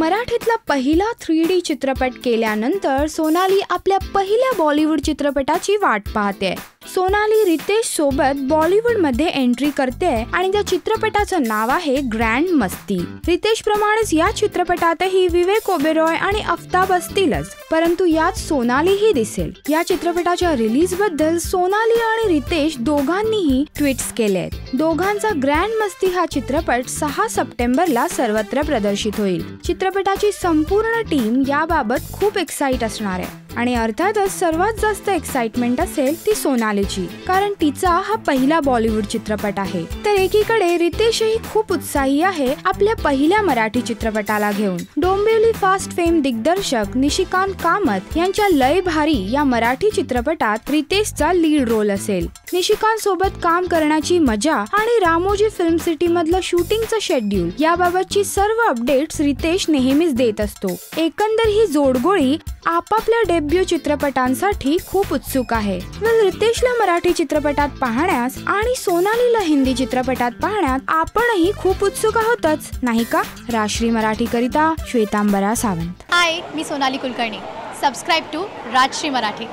मराठीतला पहिला 3D चित्रपट केल्यानंतर सोनाली आपल्या पहिल्या बॉलिवूड चित्रपटाची वाट पाहते। सोनाली रितेश सोबत बॉलिवूड मध्ये एंट्री करते आणि त्या चित्रपटाचं नाव आहे ग्रँड मस्ती। रितेश प्रमाणेच या चित्रपटातही विवेक ओबेरॉय आणि अफ्ताब असतीलच, परंतु यात सोनालीही दिसेल। या चित्रपटाच्या रिलीज बद्दल सोनाली आणि रितेश दोघांनीही ट्विट्स केलेत। दोघांचा ग्रँड मस्ती हा चित्रपट 6 सप्टेंबरला सर्वत्र प्रदर्शित होईल। चित्रपटाची संपूर्ण टीम याबाबत खूप एक्साइट असणार आहे आणि अर्थातच सर्वात जास्त एक्साइटमेंट असेल ती सोनालीची, कारण तिचा हा पहिला बॉलिवूड चित्रपट आहे। तर एकीकडे रितेशही खूप उत्साही आहे आपल्या पहिल्या मराठी चित्रपटाला घेऊन। डोंबिवली फास्ट फेम दिग्दर्शक निशिकांत कामत यांच्या लय भारी या मराठी चित्रपटात रितेशचा लीड रोल असेल। निशिकांत सोबत काम करण्याची मजा आणि रामोजी फिल्म सिटी मधलं शूटिंगचं शेड्यूल याबाबतची सर्व अपडेट्स रितेश नेहमीच देत असतो। एकंदर ही जोडगोळी आपापल्या डेब्यू चित्रपटांसाठी खूप उत्सुक आहे। रितेशला मराठी चित्रपटात पाहण्यास आणि सोनालीला हिंदी चित्रपटात पाहण्यात आपणही खूप उत्सुक आहोतच, नाही का? राजश्री मराठी करिता श्वेतांबरा सावंत। हाय, मी सोनाली कुलकर्णी। Subscribe to Rajshri Marathi.